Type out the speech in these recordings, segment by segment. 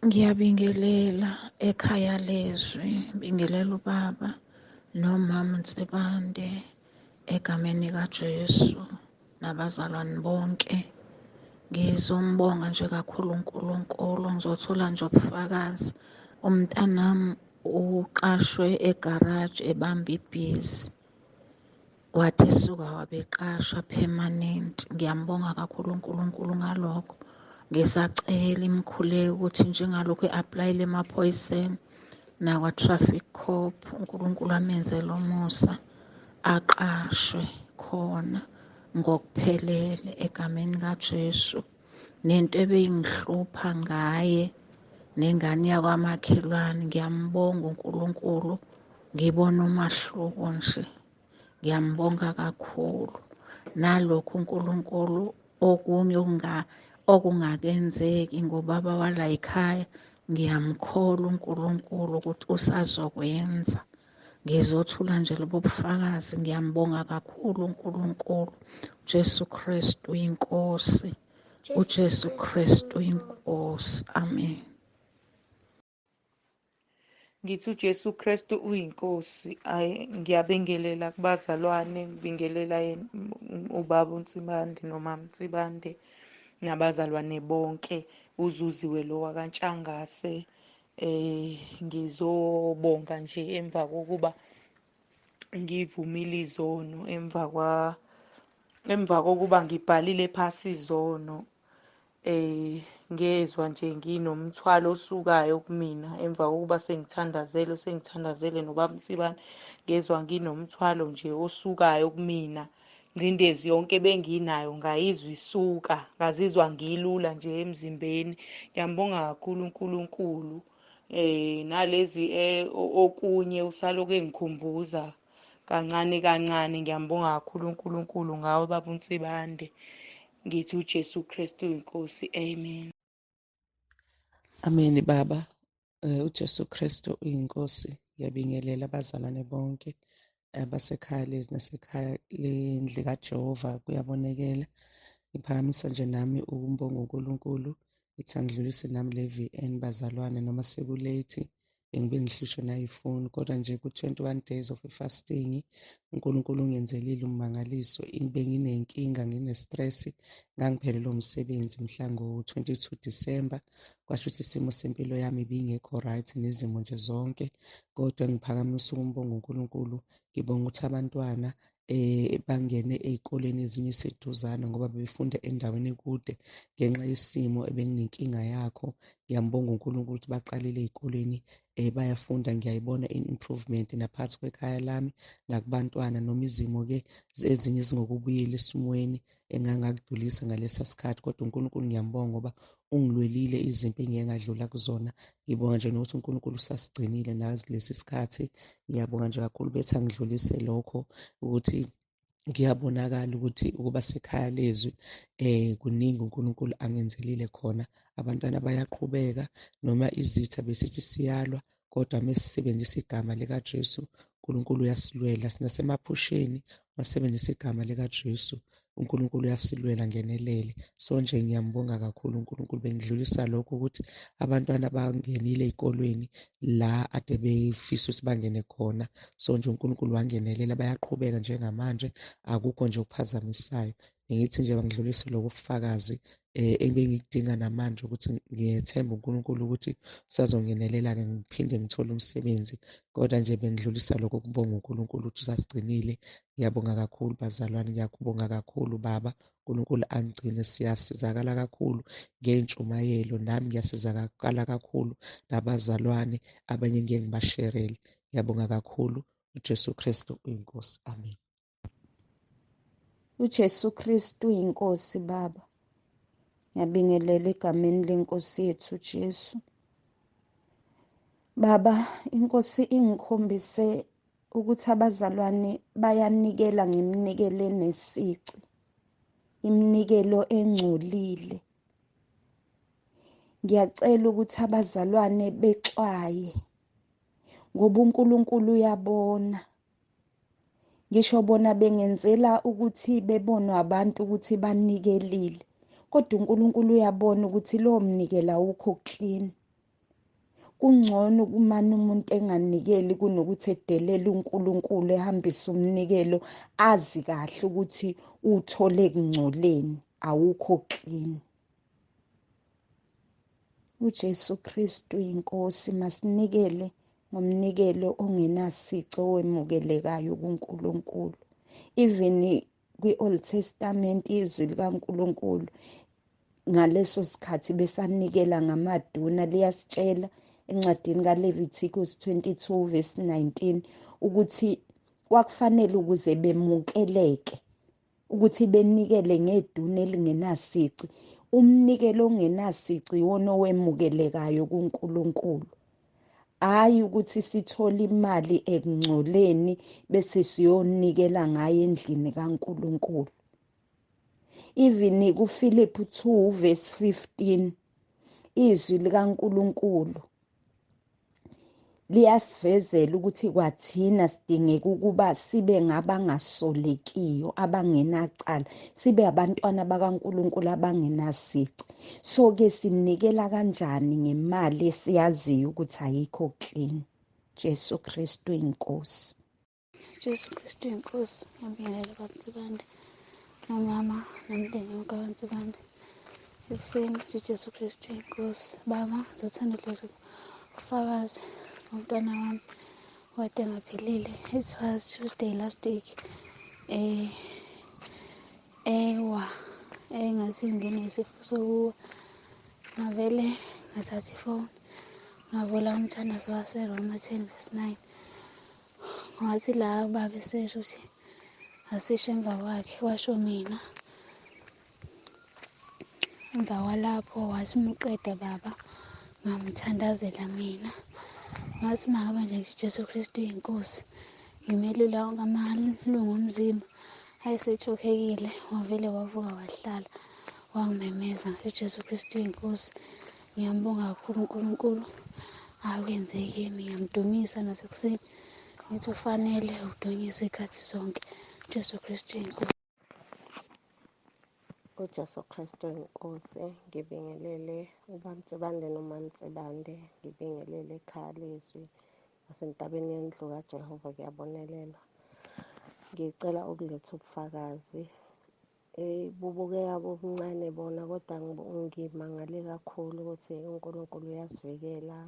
Ngiyabingelela ekhaya leZwi, ngibingelela ubaba nomama uNsibande egameni likaJesu nabazalwane bonke. Ngizombonga nje kakhulu uNkulunkulu, ngizothola nje ubufakazi. Umntanami uqashwe egaraji ebamba ibhizi, wathi esuka wabeqashwa permanent. Ngiyambonga kakhulu uNkulunkulu ngalokho. Ngisacela imkhuleko ukuthi njengalokhu e-aplayile emaphoyiseni nakwa-traffic cop, uNkulunkulu amenzele umusa, aqashwe khona ngokuphelele egameni kaJesu. Nento ebeyingihlupha ngaye nengane yakwamakhelwane, ngiyambonga uNkulunkulu, ngibona umahluko nje. Ngiyambonga kakhulu. Nalokhu uNkulunkulu okunye okungakenzeki ngobaba wala ekhaya, ngiyamkholwa uNkulunkulu ukuthi usazokwenza. Ngizothula nje lobo bufakazi. Ngiyambonga kakhulu uNkulunkulu. uJesu Kristu inkosi. uJesu Kristu inkosi. Amen. Ngithi uJesu Kristu uyinkosi. Ngiyabingelela kubazalwane, ngibingelela ubaba uNsibande nomama uNsibande nabazalwane bonke, uzuziwe lo wakantshangase. Ngizobonga nje emva kokuba ngivumile izono, emva kokuba ngibhalile phasi izono. Ngezwa nje nginomthwalo osukayo kumina emva kokuba sengithandazele nobaba uNsibane. Ngezwa nginomthwalo nje osukayo kumina. Ingcindezi yonke benginayo ngayizwa isuka, ngazizwa ngilula nje emzimbeni. Ngiyambonga kakhulu uNkulunkulu. Nalezi okunye usaloku engikhumbuza kancane kancane. Ngiyambonga kakhulu uNkulunkulu ngawe baba uNsibande. Ngithi uJesu Kristu inkosi. Amen. Amen baba. uJesu Kristu uyinkosi. Ngiyabingelela abazalwane bonke abasekhaya lezi nasekhaya lendlu kaJehova kuyabonekela. Ngiphakamisa nje nami ukumbonga uNkulunkulu. Ngithi angidlulise nami le-VN bazalwane noma sekulate. Bengibe ngihlushwe nayifoni kodwa nje ku-21 days of fasting uNkulunkulu ungenzelile ummangaliso. Benginenkinga, ngine-stress, ngangiphelelwe umsebenzi mhla ngo-22 December. Kwasho ukuthi isimo sempilo yami ibingekho right nezimo nje zonke, kodwa ngiphakamisa ukumbonga uNkulunkulu. Ngibonga ukuthi abantwana bangene ey'koleni ezinye eseduzane ngoba befunda endaweni kude ngenxa yesimo ebenginenkinga yakho. Ngiyambonga uNkulunkulu ukuthi baqalile ey'koleni bayafunda. Ngiyayibona i-improvement naphansi kwekhaya lami nakubantwana, noma izimo-ke ezinye zingokubuyela esimweni engangakudlulisa ngalesa sikhathi, kodwa uNkulunkulu ngiyambonga ngoba ungilwelile izimpi engike ngadlula kuzona. Ngibonga nje nokuthi uNkulunkulu usasigcinile nazi lesi sikhathi. Ngiyabonga nje kakhulu bethi angidlulise lokho ukuthi kuyabonakala ukuthi ukuba sekhaya leZwi kuningi uNkulunkulu angenzelile khona. Abantwana bayaqhubeka noma izitha besithi siyalwa, kodwa mesisebenzisa igama likaJesu uNkulunkulu uyasilwela. Nasemaphusheni masebenzisa igama likaJesu uNkulunkulu uyasilwela ngenelele. So nje ngiyambonga kakhulu uNkulunkulu. Bengidlulisa lokho ukuthi abantwana bangenile ey'kolweni la ade befisa ukuthi bangene khona. So nje uNkulunkulu wangenelela, bayaqhubeka njengamanje, akukho nje okuphazamisayo. Ngithi nje bangidlulise lobo bufakazi ebengikudinga namanje ukuthi ngiyethemba uNkulunkulu ukuthi usazongenelela-ke ngiphinde ngithole umsebenzi. Kodwa nje bengidlulisa lokho kubonga uNkulunkulu ukuthi usasigcinile. Ngiyabonga kakhulu bazalwane, ngiyakubonga kakhulu baba. uNkulunkulu angigcine, siyasizakala kakhulu ngey'ntshumayelo. Nami ngiyasizakala kakhulu nabazalwane abanye ngike ngibasherele. Ngiyabonga kakhulu. uJesu Kristu uyinkosi. Amen. uJesu Kristu uyinkosi baba. Ngiyabingelela egameni lenkosi yethu Jesu. Baba, inkosi ingikhombise ukuthi abazalwane bayanikela ngeminikelo enesici, iminikelo engcolile. Ngiyacela ukuthi abazalwane bexwaye ngoba uNkulunkulu uyabona. Ngisho bona bengenzela ukuthi bebonwe abantu ukuthi banikelile, kodwa uNkulunkulu uyabona ukuthi lowo mnikelo awukho clean. Kungcono kumane umuntu enganikeli kunokuthi edelele uNkulunkulu ehambise umnikelo azi kahle ukuthi uthole ekungcoleni, awukho clean. uJesu Kristu inkosi, masinikele ngomnikelo ongenasici owemukelekayo kuNkulunkulu. Even kwi-Old Testament izwi likaNkulunkulu ngaleso sikhathi besanikela ngamaduna, liyasitshela encwadini kaLeviticus 22 verse 19 ukuthi kwakufanele ukuze bemukeleke ukuthi benikele ngeduna elingenasici. Umnikelo ongenasici iwona owemukelekayo kuNkulunkulu, hhayi ukuthi sithole imali ekungcoleni bese siyonikela ngayo endlini kaNkulunkulu. Even kuFiliphu 2 verse 15 izwi likaNkulunkulu liyasivezela ukuthi kwathina sidingeka ukuba sibe ngabangasolekiyo, abangenacala, sibe abantwana bakaNkulunkulu abangenasici. So-ke sinikela kanjani ngemali esiyaziyo ukuthi ayikho clean? Jesu Kristu inkosi. Jesu Kristu inkosi, ngiyabingelela kaNsibande nomama nomndeni wonke kaNsibande. Ekuseni nje uJesu Kristu inkosi. Baba, ngizothanda lezo ubufakazi ngomntwana wami kade engaphilile. It was Tuesday last week. Engathi ngene isifo sokuwa. Ngavele ngathatha ifoni ngavula umthandazo waseRoma 10 verse 9. Ngathi la ubaba esesho ukuthi asisho emva kwakhe, washo mina. Emva kwalapho wathi umuqeda baba, ngamthandazela mina. Ngathi makaba nje uJesu Kristu inkosi, ngimelula wonke amalungu omzimba ayesethokekile. Wavele wavuka wahlala wangimemeza. uJesu Kristu inkosi, ngiyambonga kakhulu uNkulunkulu akwenze kimi. Ngiyamdumisa nasekuseni ngithi ufanele udunyiswe ikhathi zonke. uJesu Kristu inkosi. uJesu Kristu inkosi, ngibingelele ubaNsibande nomaNsibande, ngibingelele ekhaya leZwi nasentabeni yendlu kaJehova kuyabonelelwa. Ngicela ukuletha ubufakazi. Bubukeka bubuncane bona, kodwa ngimangale kakhulu ukuthi uNkulunkulu uyasivikela.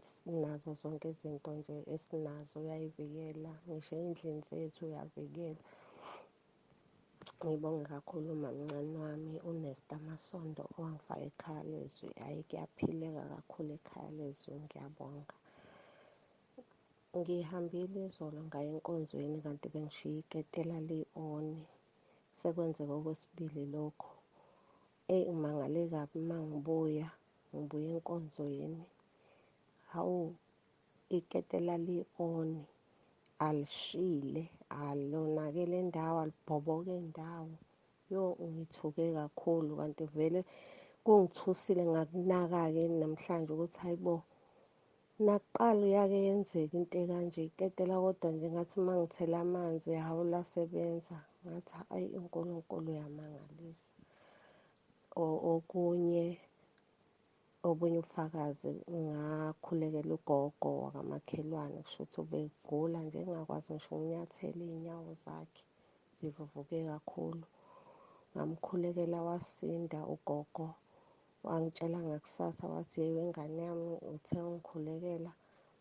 Sinazo zonke izinto nje esinazo uyayivikela, ngisho ey'ndlini zethu uyavikela. Ngibonge kakhulu umamncane wami uNesta Masondo owangifaka ekhaya leZwi. Hhayi, kuyaphileka kakhulu ekhaya leZwi, ngiyabonga. Ngihambile izolo ngaya enkonzweni kanti bengishiye iketela li-on. Sekwenzeka okwesibili lokho. Umangale kabi uma ngibuya enkonzweni. Hawu, iketela li-on, alishile, alonakele indawo, alibhoboke indawo. Ngithuke kakhulu kanti vele kungithusile ngakunaka-ke namhlanje ukuthi hayibo, nakuqala uyake yenzeka into ekanje iketela, kodwa nje ngathi uma ngithela amanzi hawu lasebenza. Ngathi hayi, uNkulunkulu uyamangalisa. Obunye ubufakazi, ngakhulekela ugogo wakamakhelwane, kusho ukuthi ubegula nje engakwazi ngisho ukunyathela iy'nyawo zakhe zivuvuke kakhulu. Ngamkhulekela wasinda ugogo, wangitshela ngakusasa wathi yeyi wengane yami, uthe ungikhulekela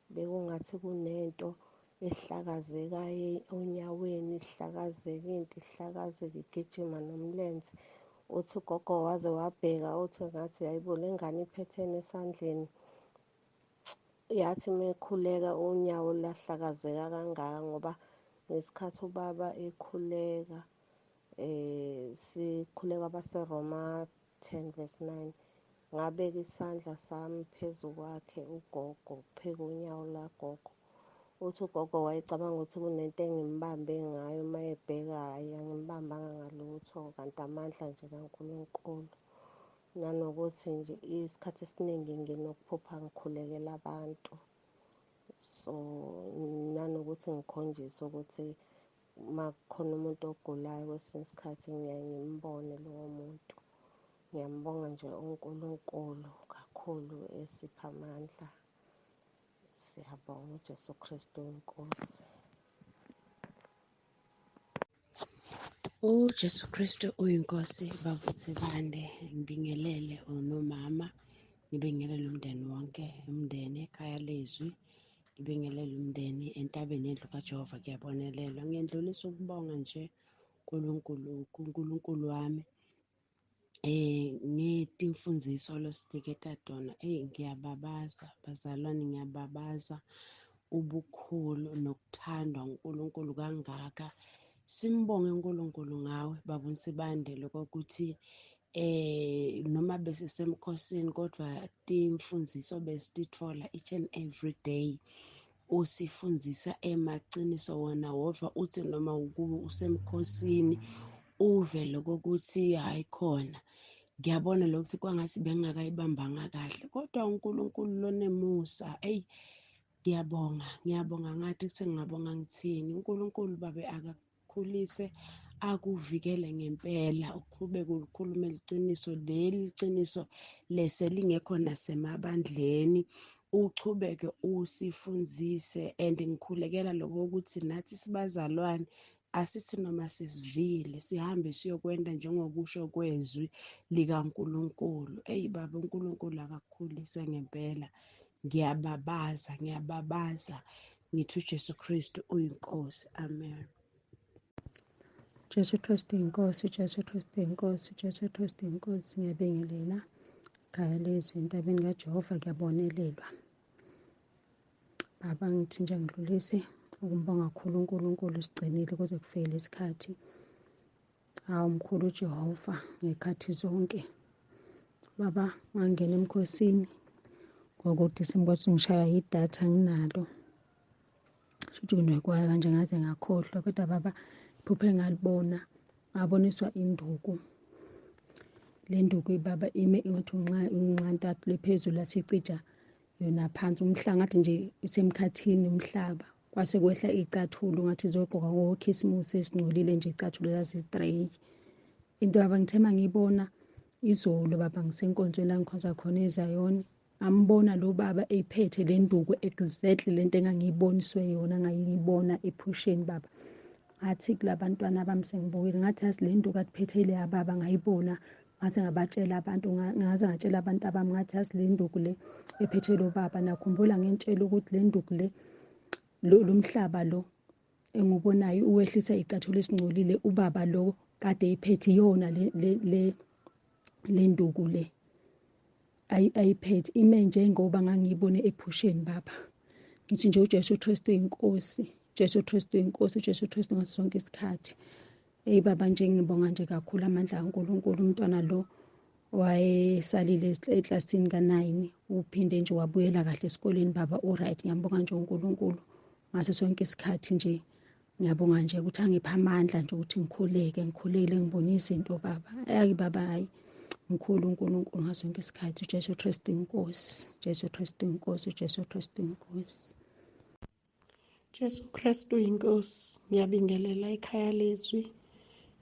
bekungathi kunento ehlakazekayo onyaweni, ihlakazeka into, ihlakazeka igijima nomlenze. Uthi ugogo waze wabheka, uthi ngathi hayibo, le ngane iphetheni esandleni. Yathi uma ekhuleka unyawo lahlakazeka kangaka, ngoba ngesikhathi ubaba ekhuleka, sikhuleka baseRoma 10 verse 9, ngabeka isandla sami phezu kwakhe ugogo, pheka unyawo lagogo. Uthi ugogo wayecabanga ukuthi kunento engimbambe ngayo, uma ebheka hhayi, angimbambanga ngalutho, kanti amandla nje kaNkulunkulu. Nanokuthi nje isikhathi esiningi nginokuphupha ngikhulekela abantu. So, nanokuthi ngikhonjiswe ukuthi uma kukhona umuntu ogulayo kwesinye isikhathi ngiyaye ngimbone lowo muntu. Ngiyambonga nje uNkulunkulu kakhulu esipha amandla. Siyabonga uJesu Kristu inkosi. uJesu Kristu uyinkosi bakuthi bande ngibingelele nomama, ngibingelele umndeni wonke, umndeni ekhaya leZwi, ngibingelele umndeni entabeni yendlu kaJehova kuyabonelelwa. Ngiyendlulisa ukubonga nje kuNkulunkulu wami ngetimfundziso lositiketa tona. Ngiyababaza bazalwane, ngiyababaza ubukhulu nokuthandwa uNkulunkulu kangaka. Simbonge uNkulunkulu ngawe baba uNsibandelo kokuthi noma besisemkhosini kodwa timfundziso besititfola each and every day. Usifundzisa emaciniso wona wodwa uthi noma usemkhosini uve lokuthi hayi khona ngiyabona lokuthi kwangathi bengingakayibambanga kahle, kodwa uNkulunkulu lonemusa. Ngiyabonga ngathi kuthi ngingabonga ngithini. uNkulunkulu babe akakukhulise, akuvikele ngempela, uqhubeke ulikhulume liciniso leli ciniso leselingekho nasemabandleni, uchubeke usifundzise. And ngikhulekela lokuthi nathi sibazalwane asithi noma sesivile sihambe siyokwenda njengokusho kwezwi likaNkulunkulu. Baba uNkulunkulu akakukhulise ngempela. Ngiyababaza ngithi uJesu Kristu uyinkosi. Amen. Jesu Kristu inkosi, Jesu Kristu inkosi, Jesu Kristu inkosi. Ngiyabingelela ekhaya leZwi entabeni kaJehova kuyabonelelwa. Baba ngithi nje ngidlulise ukumbonga kakhulu uNkulunkulu sigcinile kuze kufike lesikhathi. Hawu mkhulu uJehova ngekhathi zonke. Baba ngangena emkhosini ngokuthi simkwathi ngishaya idatha nginalo. Shuthi kunekwayo kanje ngaze ngakhohlwa, kodwa baba iphupho engalibona ngaboniswa induku. Le nduku baba ime ngathi unxantathu lephezulu lasicija yona phansi, umhlaba ngathi nje isemkhathini umhlaba. Kwase kwehla icathulo ngathi izogqoka ngokhisimusi esingcolile nje, icathulo lasi-3. Into baba ngithema ngiyibona izolo baba ngisenkonzweni la ngikhonza khona eZayoni, ngambona lo baba ephethe le nduku exactly lento engangiyiboniswe yona, ngayibona ephusheni baba. Ngathi kulabantwana bami sengibukile ngathi yazi le nduku atiphethe le baba ngayibona, ngathi ngabatshela abantu, ngaze ngatshela abantu abami ngathi yazi le nduku le ephethe lo baba. Nakhumbula ngentshela ukuthi le nduku le lo mhlaba lo engubonayo uwehlisa icathulo esingcolile, ubaba lo kade iphethe yona le nduku le ayiphethe ime njengoba ngangiyibone ephusheni baba. Ngithi nje uJesu Kristu inkosi, Jesu Kristu inkosi, uJesu Kristu ngaso sonke isikhathi. Baba nje ngibonga nje kakhulu amandla kaNkulunkulu. Umntwana lo wayesalile eklasini ka9 uphinde nje wabuyela kahle esikoleni baba, right. Ngiyambonga nje uNkulunkulu ngaso sonke isikhathi nje. Ngiyabonga nje ukuthi angipha amandla nje ukuthi ngikhuleke ngibone izinto baba. Hayi baba, hayi mkhulu uNkulunkulu ngaso sonke isikhathi. uJesu Kristu inkosi, Jesu Kristu inkosi, uJesu Kristu inkosi. Jesu Kristu inkosi. Ngiyabingelela ekhaya leZwi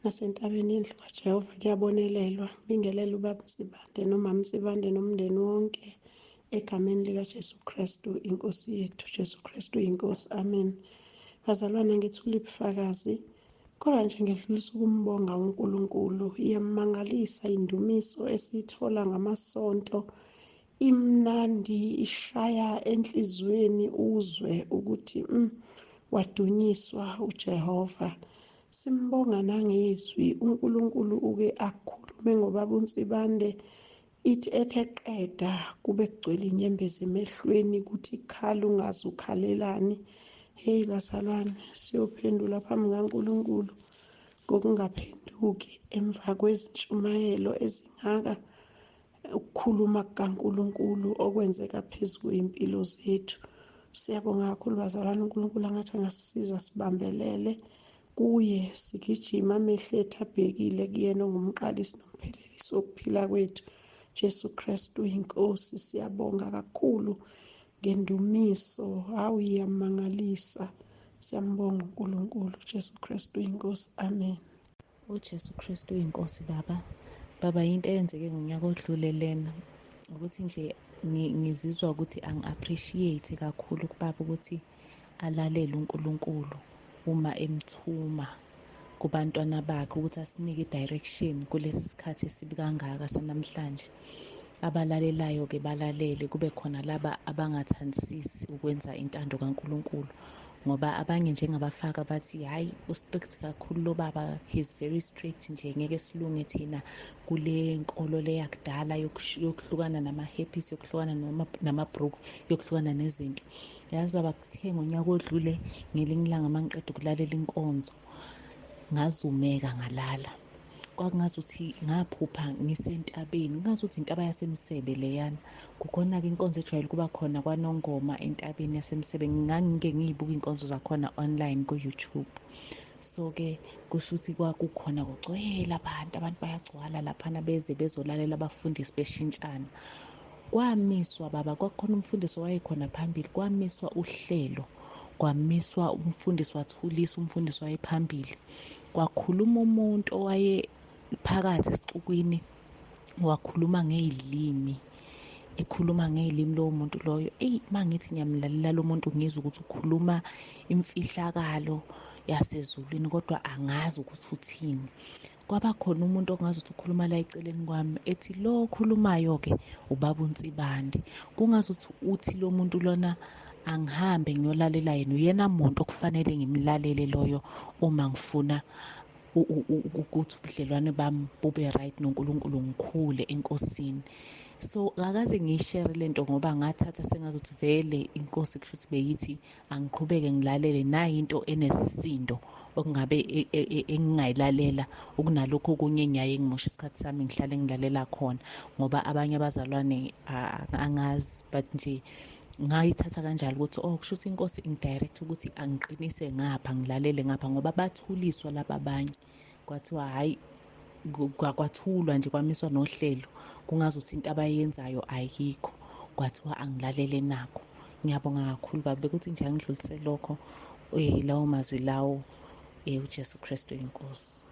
nasentabeni yendlu kaJehova kuyabonelelwa. Ngibingelela ubaba Msibande nomama Msibande nomndeni wonke egameni likaJesu Kristu inkosi yethu. Jesu Kristu inkosi. Amen. Bazalwane, ngithula ubufakazi kodwa nje ngidlulisa ukumbonga uNkulunkulu. Iyammangalisa indumiso esiyithola ngamasonto, imnandi, ishaya enhlizweni, uzwe ukuthi wadunyiswa uJehova. Simbonga nangezwi. uNkulunkulu uke akhulume ngobaba uNsibande, ithi ethe qeda kube kugcwele inyembezi emehlweni, kuthi khala ungazi ukhalelani. Hey bazalwane, siyophendula phambi kaNkulunkulu ngokungaphenduki emva kwezintshumayelo ezingaka, ukukhuluma kukaNkulunkulu okwenzeka phezu kwey'mpilo zethu. Siyabonga kakhulu bazalwane, uNkulunkulu angathi angasisiza sibambelele kuye, sigijima amehlo ethu abhekile kuyena ongumqalisi nomphelelisi wokuphila kwethu. Jesu Kristu inkosi. Siyabonga kakhulu ngendumiso, hawu iyamangalisa. Siyambonga uNkulunkulu. Jesu Kristu inkosi. Amen. uJesu Kristu inkosi. Baba yinto eyenzeke ngonyaka odlule lena ukuthi nje ngizizwa ukuthi angi-appreciate kakhulu kubaba ukuthi alalele uNkulunkulu uma emthuma kubantwana bakhe ukuthi asinike i-direction kulesi sikhathi esibi kangaka sanamhlanje. Abalalelayo-ke balalele, kube khona laba abangathandisisi ukwenza intando kaNkulunkulu, ngoba abanye njengabafaka bathi hhayi u-strict kakhulu lo baba, he's very strict nje, ngeke silunge thina kule nkolo le yakudala yokuhlukana nama-happies, yokuhlukana namabhruku, yokuhlukana nezinto. Yazi baba, kuthe ngonyaka odlule ngelinye ilanga uma ngiqeda ukulalela inkonzo ngazumeka ngalala. Kwakungazuthi ngaphupha ngisentabeni, kungazuthi intaba yaseMsebe leyana. Kukhona-ke inkonzo ejwayele ukuba khona kwaNongoma entabeni yaseMsebe. Ngangike ngiyibuka iy'nkonzo zakhona online ku-YouTube. So-ke kusho ukuthi kwakukhona kugcwele abantu bayagcwala laphana beze bezolalela abafundisi beshintshana. Kwamiswa baba, kwakukhona umfundisi owayekhona phambili, kwamiswa uhlelo, kwamiswa umfundisi, wathulisa umfundisi wayephambili. Kwakhuluma umuntu owayephakathi esixukwini, wakhuluma ngey'limi, ekhuluma ngey'limi lowo muntu loyo. Mangithi ngiyamlalela lo muntu ngizwa ukuthi ukhuluma imfihlakalo yasezulwini kodwa angazi ukuthi uthini. Kwaba khona umuntu ongazi ukuthi ukhuluma la eceleni kwami, ethi lo okhulumayo-ke ubaba uNsibande. Kungazuthi uthi lo muntu lona angihambe ngiyolalela yena, uyena muntu okufanele ngimlalele loyo uma ngifuna ukuthi ubudlelwane bami bube right noNkulunkulu, ngikhule enkosini. So ngakaze ngiyishere lento ngoba ngathatha sengazuthi vele inkosi kusho ukuthi beyithi angiqhubeke ngilalele nayinto enesisindo okungabe engingayilalela okunalokho okunye engiyaye ngimoshe isikhathi sami ngihlale ngilalela khona, ngoba abanye abazalwane angazi, but nje ngayithatha kanjalo ukuthi kusho ukuthi inkosi ingidirect ukuthi angiqinise ngapha, ngilalele ngapha, ngoba bathuliswa laba abanye. Kwathiwa hhayi, kwathulwa nje kwamiswa nohlelo, kungazuthi into abayenzayo ayikho, kwathiwa angilalele nakho. Ngiyabonga kakhulu baba, bekuthi nje angidlulise lokho lawo mazwi lawo, uJesu Kristu inkosi.